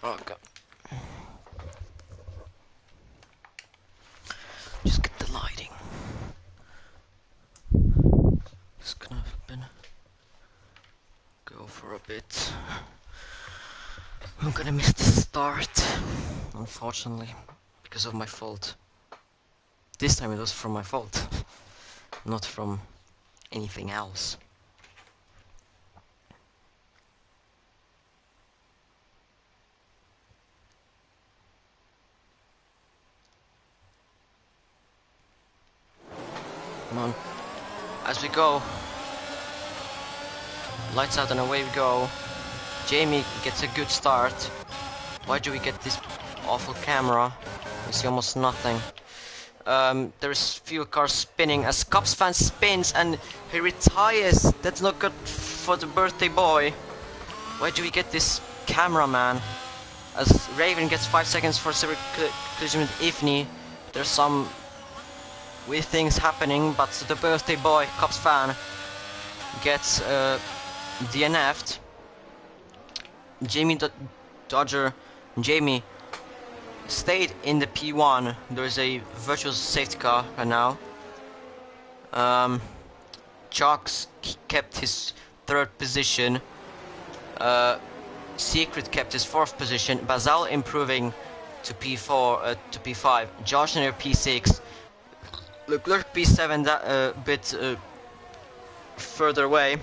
Oh god. Just get the lighting. Just gonna go for a bit. I'm gonna miss the start, unfortunately, because of my fault. This time it was from my fault, not from anything else. Come on, as we go. Lights out and away we go. Jamie gets a good start. Why do we get this awful camera? We see almost nothing. There's few cars spinning as Cubs fan spins and he retires. That's not good for the birthday boy. Why do we get this cameraman? As Raven gets 5 seconds for severe collision with Ifni. There's some weird things happening, but the birthday boy, Cubs fan, gets DNF'd. Jamie stayed in the P1. There's a virtual safety car right now. Chalks kept his 3rd position. Secret kept his 4th position. Basal improving to P4 to P5. Josh near P6. Leclerc P7 that bit further away,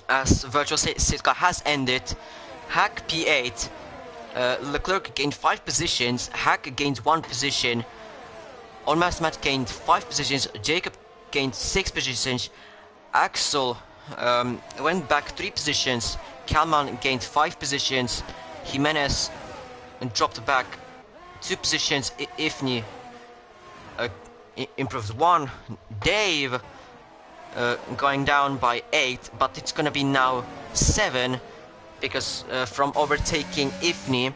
as virtual safety car has ended. Hack P8. Leclerc gained 5 positions. Hack gained 1 position. On Matt gained 5 positions. Jacob gained 6 positions. Axel went back 3 positions. Kalman gained 5 positions. Jimenez dropped back 2 positions. Ifni improved 1. Dave going down by 8, but it's gonna be now 7 because from overtaking Ifni,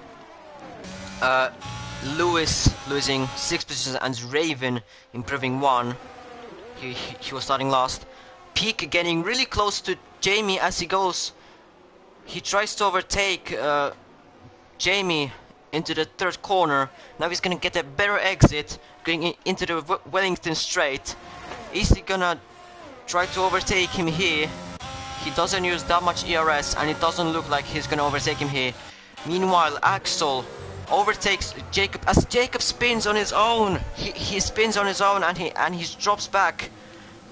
Lewis losing 6 positions and Raven improving 1. He was starting last. Peak getting really close to Jamie as he goes. He tries to overtake Jamie into the 3rd corner. Now he's gonna get a better exit going into the Wellington straight. Is he gonna try to overtake him here? He doesn't use that much ERS and it doesn't look like he's gonna overtake him here. Meanwhile, Axel overtakes Jacob as Jacob spins on his own. He spins on his own and he drops back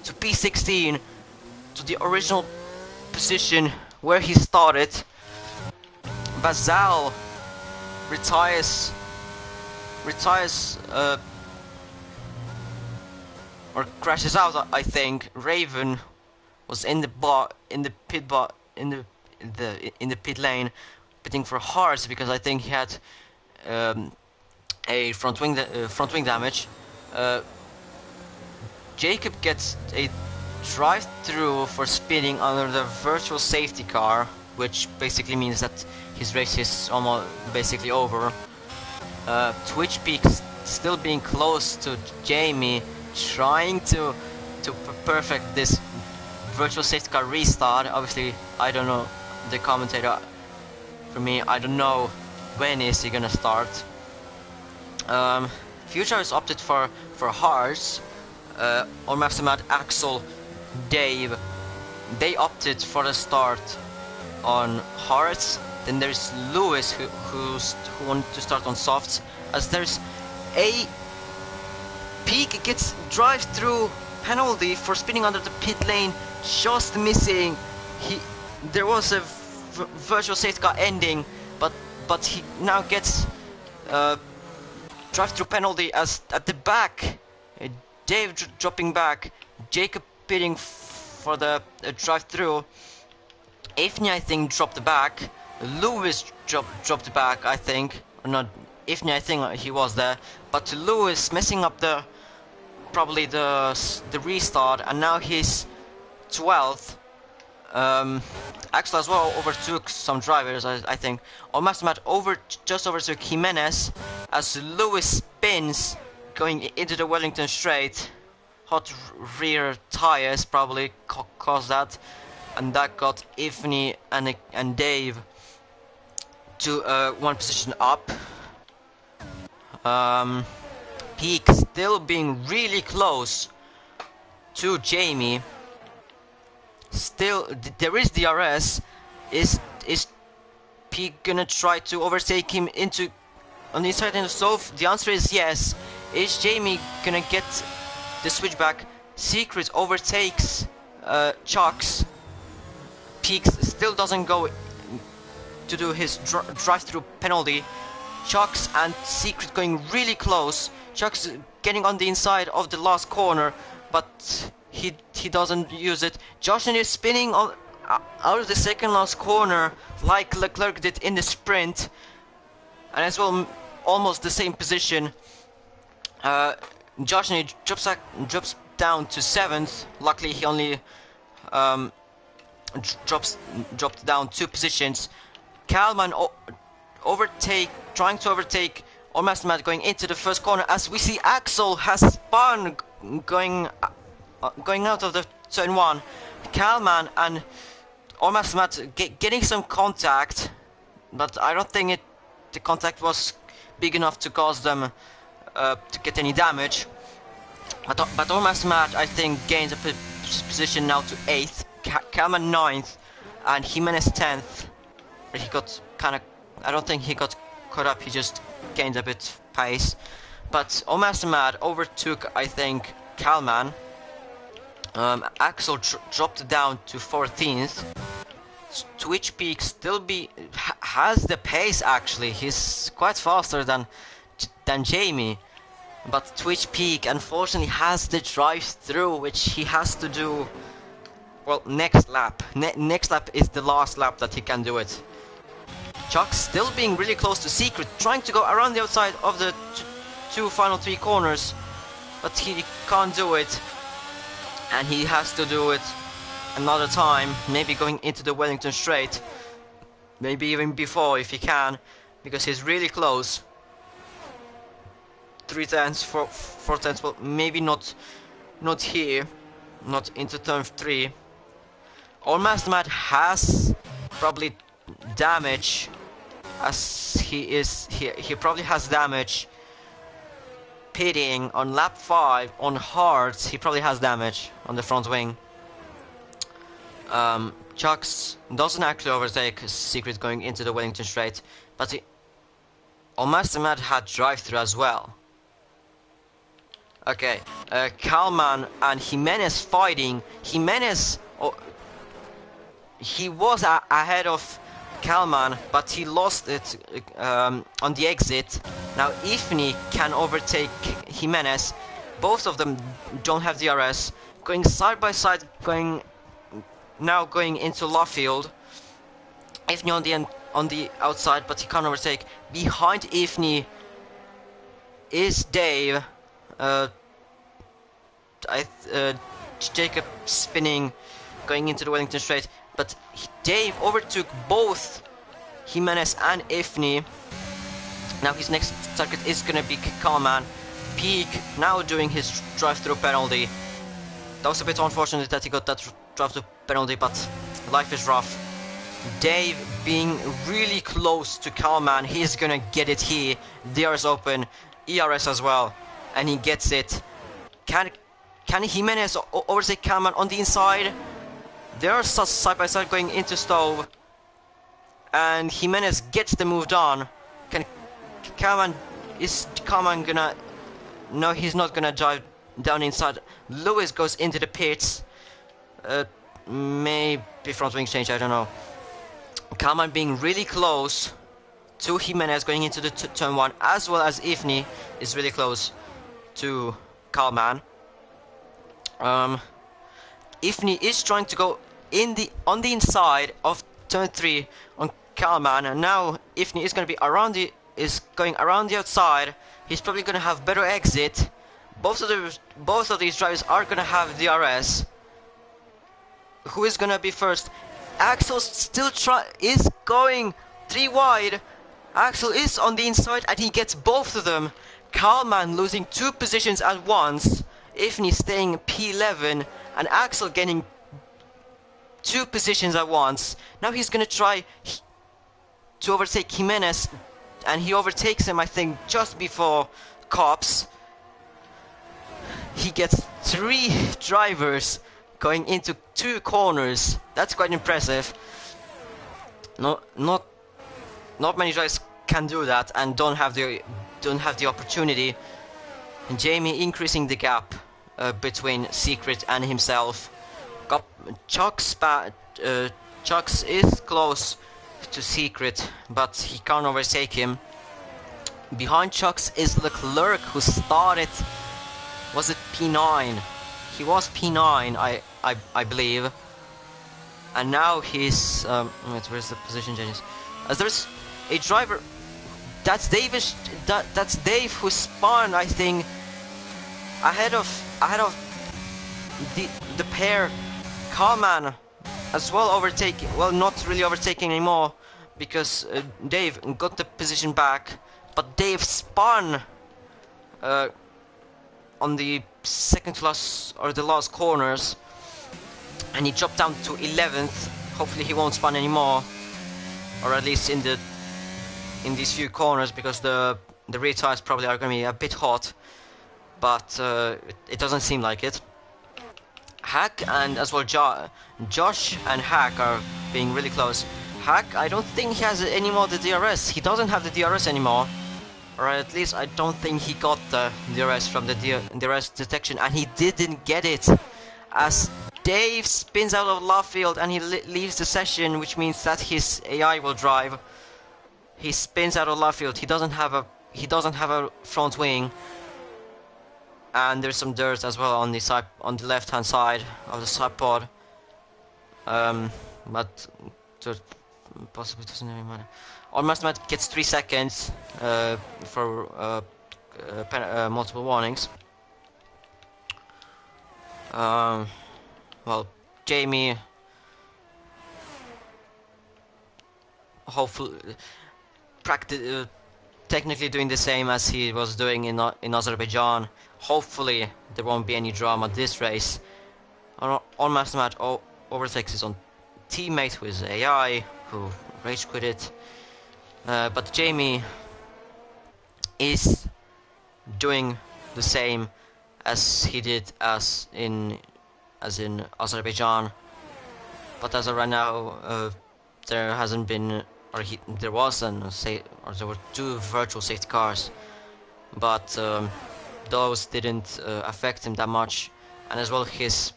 to P16, to the original position where he started. Basal retires or crashes out, I think. Raven was in the pit lane, pitting for Hearts because I think he had a front wing damage. Jacob gets a drive-through for spinning under the virtual safety car, which basically means that his race is almost basically over. Twitch Peak still being close to Jamie, trying to perfect this virtual safety car restart. Obviously, I don't know the commentator. For me, I don't know when is he gonna start. Future is opted for Hearts. On Maximat, Axel, Dave, they opted for the start on Hearts. Then there's Lewis who wanted to start on softs, as there's a Peak gets drive-through penalty for spinning under the pit lane, just missing. There was a virtual safety car ending, but he now gets drive-through penalty as at the back. Dave dropping back, Jacob pitting for the drive-through. Ifni, I think, dropped back. Lewis dropped back, I think. Not Ifni, I think he was there. But Lewis messing up probably the restart, and now he's 12th. Axel as well overtook some drivers, I think. On Mastermat just overtook Jimenez as Lewis spins going into the Wellington straight. Hot rear tires probably caused that, and that got Ifni and Dave to one position up. Peak still being really close to Jamie. Still, there is DRS. Is Peak gonna try to overtake him into on the inside end of stove? The answer is yes. Is Jamie gonna get the switchback? Secret overtakes Chucks. Peak still doesn't go to do his drive-through penalty. Chucks and Secret going really close. Chucks getting on the inside of the last corner, but he doesn't use it. Joshua is spinning out of the second last corner like Leclerc did in the sprint, and as well almost the same position. Joshua drops down to 7th. Luckily he only dropped down 2 positions. Kalman trying to overtake Ormas Matt going into the first corner, as we see Axel has spun going out of the turn 1. Kalman and Ormas Matt getting some contact, but I don't think the contact was big enough to cause them to get any damage. But Ormas Matt, I think, gains a position now to 8th, Kalman 9th, and Jimenez 10th. He got kind of, I don't think he got caught up, he just gained a bit pace. But Ormas Matt overtook, I think, Kalman. Axel dropped down to 14th. Twitch Peak still has the pace actually. He's quite faster than Jamie. But Twitch Peak unfortunately has the drive-through, which he has to do, well, next lap. Next lap is the last lap that he can do it. Chuck still being really close to Secret, trying to go around the outside of the final 3 corners, but he can't do it, and he has to do it another time, maybe going into the Wellington straight, maybe even before if he can, because he's really close. 3 tenths, 4 tenths, well, maybe not here, not into turn 3. Ormas Matt has probably damage, as he probably has damage pitting on lap 5 on hards. He probably has damage on the front wing. Chucks doesn't actually overtake Secret going into the Wellington straight, but Ormas Matt had drive-through as well. Okay, Kalman and Jimenez fighting. Jimenez, he was ahead of Kalman, but he lost it on the exit. Now Ifni can overtake Jimenez. Both of them don't have DRS. Going side by side, going into Lawfield. Ifni on the outside, but he can't overtake. Behind Ifni is Dave. Jacob spinning, going into the Wellington straight, but Dave overtook both Jimenez and Ifni. Now his next target is gonna be Kalman. Peak now doing his drive-through penalty. That was a bit unfortunate that he got that drive-through penalty, but life is rough. Dave being really close to Kalman, he's gonna get it here. DRS open, ERS as well, and he gets it. Can Jimenez overtake Kalman on the inside? They are side by side going into stove, and Jimenez gets the move done. Is Kalman gonna? No, he's not gonna drive down inside. Lewis goes into the pits. Maybe front wing change, I don't know. Kalman being really close to Jimenez going into the turn 1, as well as Ifni is really close to Kalman. Ifni is trying to go on the inside of turn 3 on Kalman, and now Ifni is going to be going around the outside. He's probably going to have better exit. Both of these drivers are going to have DRS. Who is going to be first? Axel still is going 3 wide. Axel is on the inside and he gets both of them. Kalman losing 2 positions at once. Ifni staying P11 and Axel getting 2 positions at once. Now he's gonna try to overtake Jimenez, and he overtakes him, I think, just before Cops. He gets 3 drivers going into 2 corners. That's quite impressive. Not many drivers can do that and don't have the opportunity. And Jamie increasing the gap between Secret and himself. Chucks is close to Secret, but he can't overtake him. Behind Chucks is Leclerc, who started, was it P9? He was P9, I believe. And now he's wait, where's the position changes? As there's a driver, that's Dave who spun, I think, ahead of the pair. Carman as well overtaking, well, not really overtaking anymore, because Dave got the position back, but Dave spun on the second to last, or the last corners, and he dropped down to 11th. Hopefully he won't spun anymore, or at least in these few corners, because the rear tires probably are going to be a bit hot, but it doesn't seem like it. Hack and as well Josh and Hack are being really close. Hack, I don't think he has any more the DRS. He doesn't have the DRS anymore, or at least I don't think he got the DRS from the DRS detection, and he didn't get it as Dave spins out of left field and he leaves the session, which means that his AI will drive. He spins out of left field. He doesn't have a front wing. And there's some dirt as well on the side, on the left-hand side of the side pod. But possibly doesn't really matter. Almost gets 3 seconds for multiple warnings. Well, Jamie, hopefully, technically doing the same as he was doing in Azerbaijan. Hopefully there won't be any drama this race. Almost overtakes his own teammate, who is AI, who rage quit it. But Jamie is doing the same as he did as in Azerbaijan. But as of right now, there hasn't been, there were 2 virtual safety cars, but those didn't affect him that much. And as well, his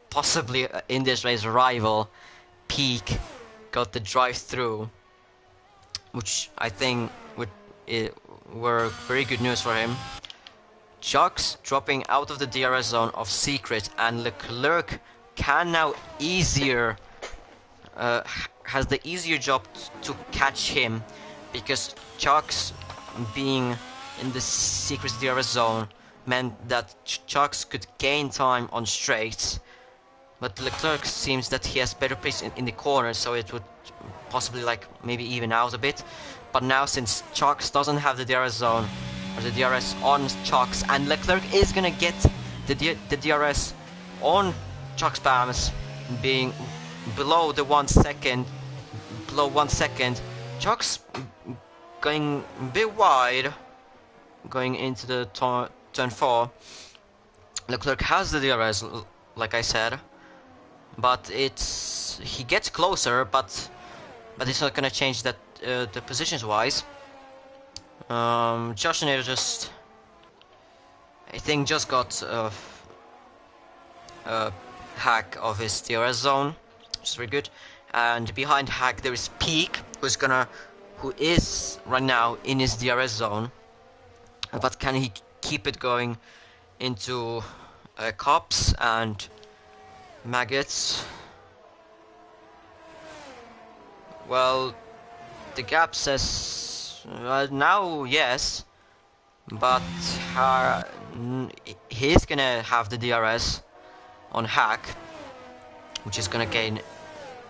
possibly in this race rival Peak got the drive-through, which I think were very good news for him. Chucks dropping out of the DRS zone of Secret, and Leclerc can now has the easier job to catch him, because Chucks being in the Secret DRS zone meant that Chucks could gain time on straights, but Leclerc seems that he has better pace in the corner, so it would possibly maybe even out a bit. But now, since Chucks doesn't have the DRS zone, or the DRS on Chucks, and Leclerc is gonna get the DRS on Chucks Bams, being below 1 second, Chucks going a bit wide, going into the turn 4. Leclerc has the DRS, like I said, but he gets closer, but it's not gonna change that the positions wise. Josh just, I think, just got Hack of his DRS zone, which is very good. And behind Hack there is Peak, who is right now in his DRS zone, but can he keep it going into Cops and Maggots? Well, the gap says now yes, but he's gonna have the DRS on Hack, which is gonna gain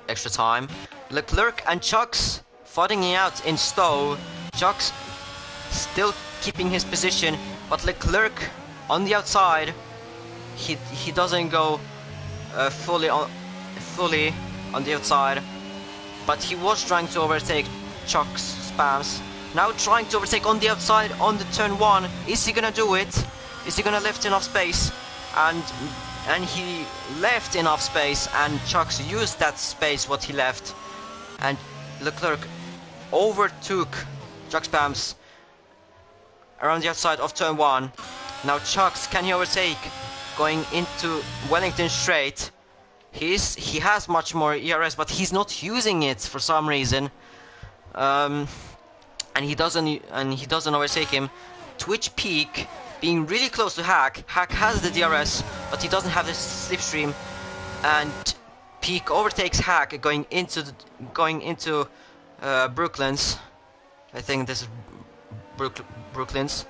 extra time. Leclerc and Chucks fighting it out in Stowe. Chucks still keeping his position, but Leclerc on the outside. He doesn't go fully on the outside, but he was trying to overtake Chuck's spams. Now trying to overtake on the outside on the turn 1. Is he gonna do it? Is he gonna left enough space? And he left enough space, and Chuck's used that space what he left. And Leclerc overtook Chuck spams around the outside of turn 1. Now Chuck's, can he overtake? Going into Wellington straight. He has much more ERS, but he's not using it for some reason. And he doesn't overtake him. Twitch Peak being really close to Hack. Hack has the DRS, but he doesn't have the slipstream. And Peak overtakes Hack going into Brooklands. I think this is Brooklands,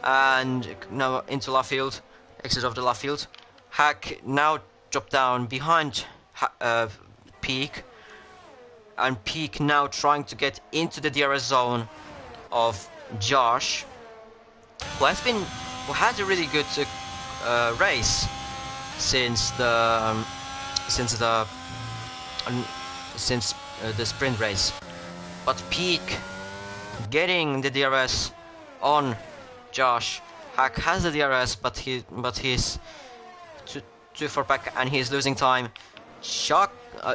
and now into Laffield, exit of the Laffield. Hack now dropped down behind Peak, and Peak now trying to get into the DRS zone of Josh, who had a really good race since the sprint race. But Peak getting the DRS on Josh. Hack has the DRS, but he's too far back and he's losing time.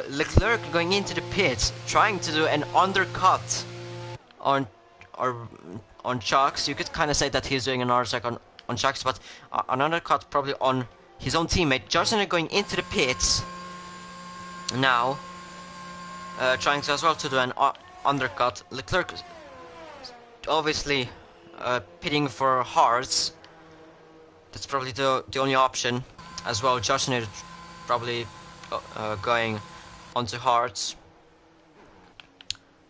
Leclerc going into the pits, trying to do an undercut on Chucks. You could kind of say that he's doing an undercut on Chucks, but an undercut probably on his own teammate. Johnson going into the pits now, trying to as well to do an undercut. Leclerc obviously pitting for hards. That's probably the only option as well. Johnson is probably going onto hards.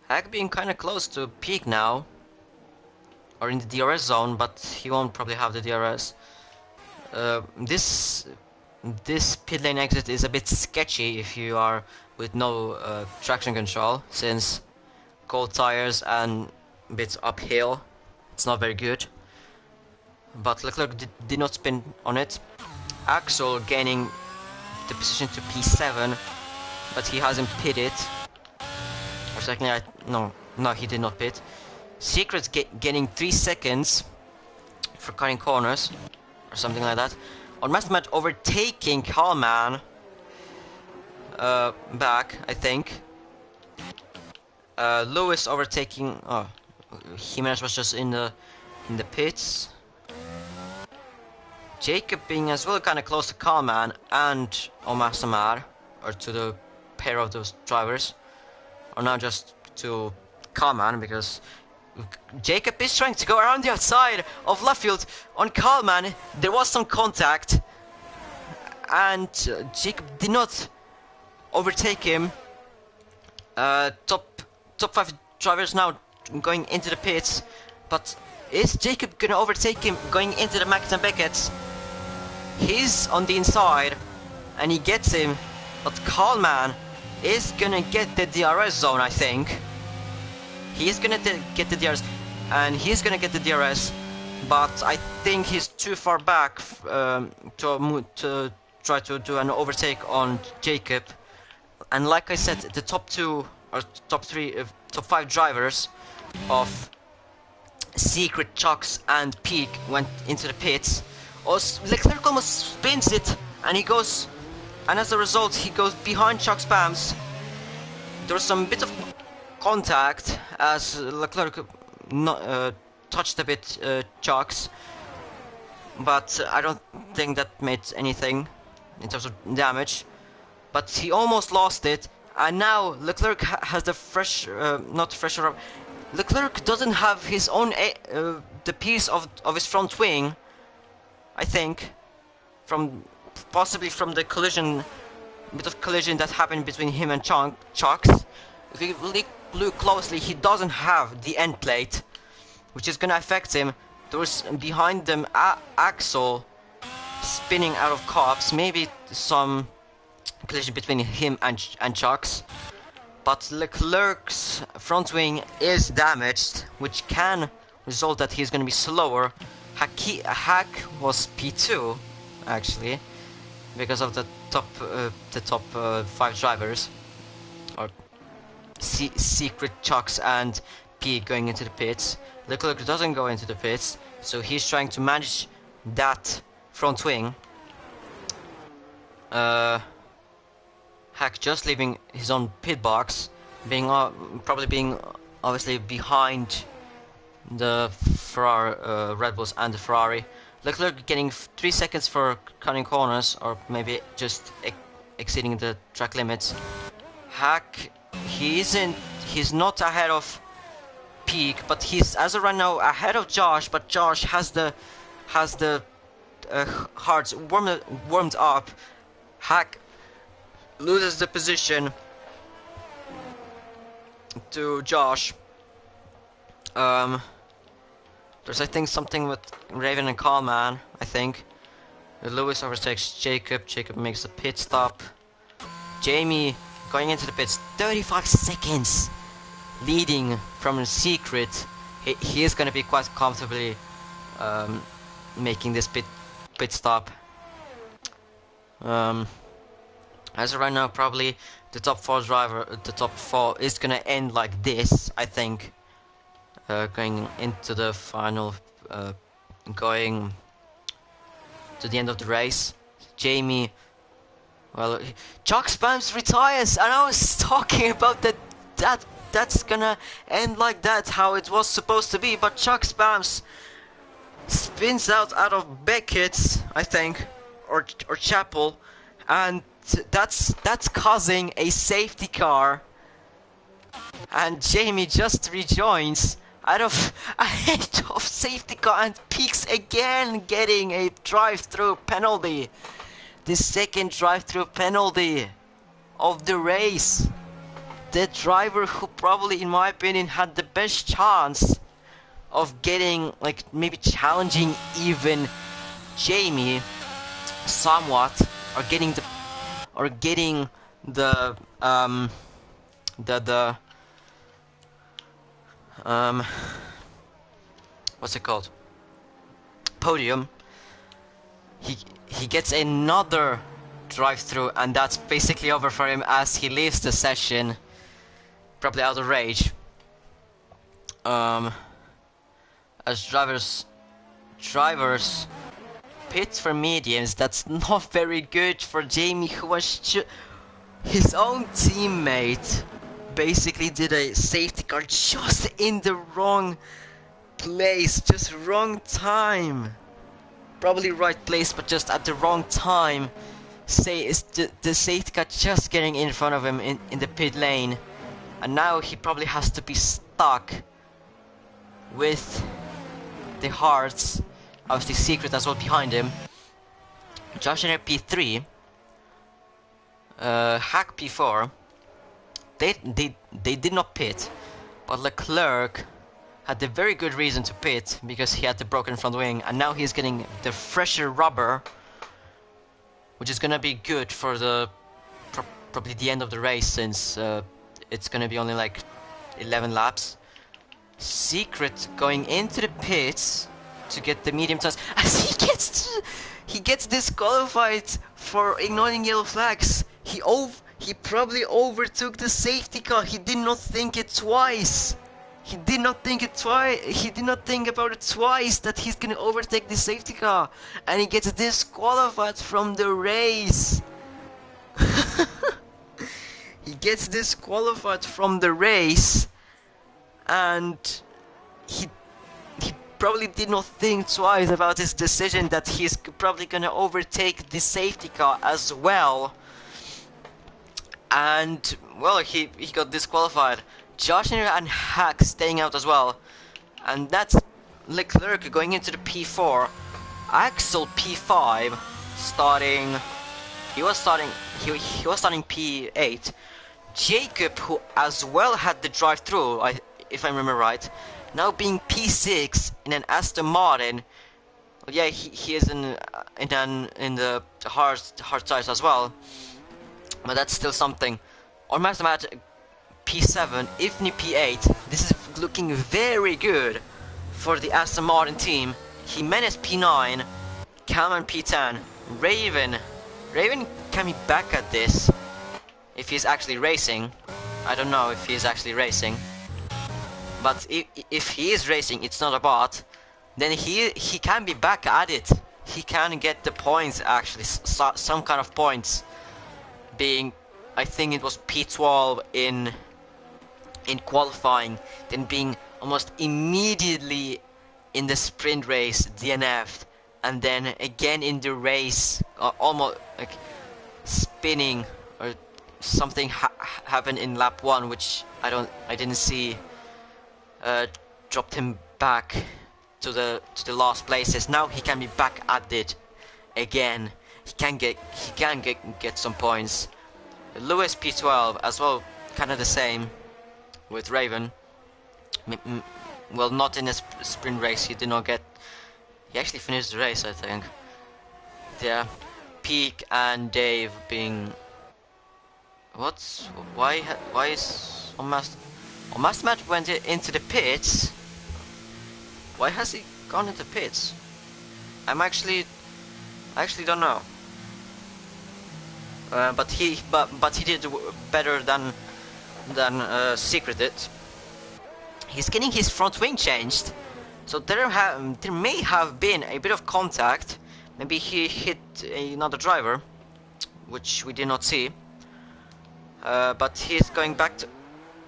Hack being kind of close to Peak now, or in the DRS zone, but he won't probably have the DRS. This pit lane exit is a bit sketchy if you are with no traction control, since cold tires and a bit uphill. It's not very good. But Leclerc did not spin on it. Axel gaining the position to P7, but he hasn't pitted. Or secondly, no, he did not pit. Secret's getting 3 seconds for cutting corners, or something like that. On Mastermat overtaking Kalman back, I think. Lewis overtaking. Oh, Jimenez was just in the pits. Jacob being as well kind of close to Kalman and Omar Samar, or to the pair of those drivers, or now just to Kalman, because Jacob is trying to go around the outside of Laffield on Kalman. There was some contact, and Jacob did not overtake him. Top 5 drivers now going into the pits, but is Jacob gonna overtake him going into the Max and Beckett's? He's on the inside and he gets him, but Kalman is gonna get the DRS zone, I think. He's gonna get the DRS, and he's gonna get the DRS, but I think he's too far back to try to do an overtake on Jacob. And like I said, the top 2 or top 5 drivers of Secret, Chucks and Peak went into the pits. Leclerc almost spins it, and as a result he goes behind Chuck spams. There was some bit of contact as Leclerc touched a bit Chucks, but I don't think that made anything in terms of damage. But he almost lost it, and now Leclerc has the Leclerc doesn't have his own the piece of his front wing, I think, possibly from the bit of collision that happened between him and Chucks. If you look closely, he doesn't have the end plate, which is gonna affect him. There's behind them Axel spinning out of cops, maybe some collision between him and Chucks. But Leclerc's front wing is damaged, which can result that he's gonna be slower. Hack was P2 actually, because of the top 5 drivers, or secret chucks and P going into the pits. Leclerc doesn't go into the pits, so he's trying to manage that front wing. Hack just leaving his own pit box, being probably being obviously behind the Ferrari, Red Bulls and the Ferrari. Leclerc getting 3 seconds for cutting corners, or maybe just exceeding the track limits. Hack, he's not ahead of Peak, but he's as of right now ahead of Josh. But Josh has the hearts warmed up. Hack loses the position to Josh. There's I think something with Raven and Coleman. I think Lewis overtakes Jacob. Jacob makes a pit stop. Jamie going into the pits, 35 seconds leading from a secret. He is going to be quite comfortably making this pit stop. As of right now, probably the top four is going to end like this, I think. Going into the final, going to the end of the race. Jamie, well, Chuck Spams retires, and I was talking about that's gonna end like that, how it was supposed to be, but Chuck Spams spins out of Beckett's, I think, or Chapel, and that's causing a safety car, and Jamie just rejoins out of ahead of safety car and Peaks again getting a drive-through penalty. The second drive-through penalty of the race. The driver who probably, in my opinion, had the best chance of getting, like, maybe challenging even Jamie somewhat, or getting the what's it called? Podium. He gets another drive-through, and that's basically over for him as he leaves the session, probably out of rage. As drivers pit for mediums, that's not very good for Jamie, who was his own teammate basically did a safety car just in the wrong place, just wrong time. Probably right place, but just at the wrong time. Say it's the safety car just getting in front of him in the pit lane, and now he probably has to be stuck with the hearts, obviously secret as well behind him. Josh in P3, Hack P4. They did not pit, but Leclerc had a very good reason to pit because he had the broken front wing, and now he's getting the fresher rubber, which is gonna be good for the probably the end of the race, since it's gonna be only like 11 laps. Secret going into the pits to get the medium tires, as he gets disqualified for ignoring yellow flags. He probably overtook the safety car. He did not think it twice. He did not think about it twice that he's gonna overtake the safety car, and he gets disqualified from the race. He gets disqualified from the race, and he probably did not think twice about his decision that he's probably gonna overtake the safety car as well. And well, he got disqualified. Josh and Hack staying out as well, and that's Leclerc going into the P4. Axel P5 starting. He was starting P8. Jacob, who as well had the drive-through, if I remember right, now being P6 in an Aston Martin. Well, yeah, he is in the hard tires as well, but that's still something. Or mathematic. P7, Ifni P8. This is looking very good for the Aston Martin team. Jimenez P9, Calman P10, Raven can be back at this if he's actually racing. I don't know if he's actually racing. But if he is racing, it's not a bot, then he can be back at it. He can get the points actually, some kind of points. Being, I think it was P12 in qualifying, then being almost immediately in the sprint race DNF'd, and then again in the race, almost like spinning or something happened in lap 1, which I didn't see. Dropped him back to the last places. Now he can be back at it again. He can get some points. Lewis P12 as well, kind of the same with Raven. Well, not in a sprint race. He did not get. He actually finished the race, I think. Yeah, Peak and Dave being. Why is Almost Matt went into the pits. Why has he gone into pits? I actually don't know. But he did better than Secret did. He's getting his front wing changed, so there may have been a bit of contact. Maybe he hit another driver, which we did not see. But he's going back to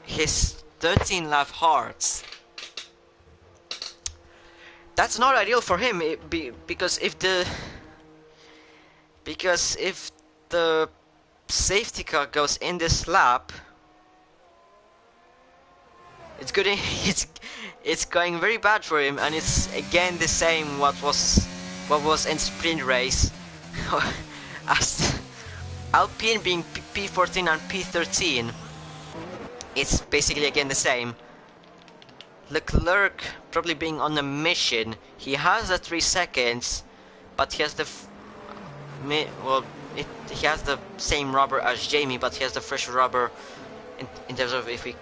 his 13 lap hards. That's not ideal for him, because if the safety car goes in this lap, it's good. It's going very bad for him, and it's again the same what was in sprint race. As Alpine being P14 and P13. It's basically again the same. Leclerc probably being on a mission. He has the 3 seconds, but he has the he has the same rubber as Jamie, but he has the fresher rubber in terms of if we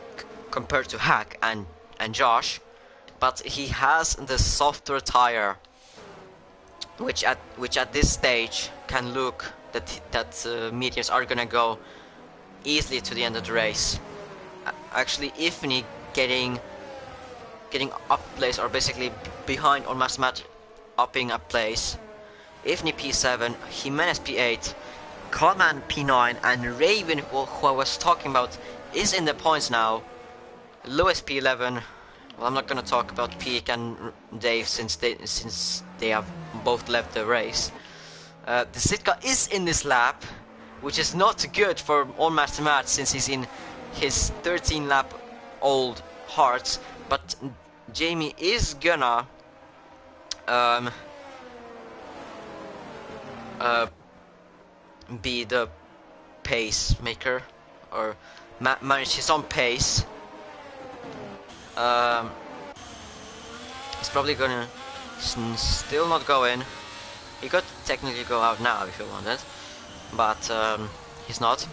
compare to Hack and Josh. But he has the softer tire, which at this stage can look that mediums are gonna go easily to the end of the race. Actually, Ifni getting up place, or basically behind on Matt upping a place. Ifni P7, Jimenez P8, Coleman P9, and Raven, who I was talking about, is in the points now. Lewis P11. Well, I'm not gonna talk about Peak and Dave since they have both left the race. The Sitka is in this lap, which is not good for Almost Matt since he's in his 13 lap old hearts, but Jamie is gonna be the pacemaker, or manage his own pace. He's probably gonna still not go in. He could technically go out now if he wanted, but he's not.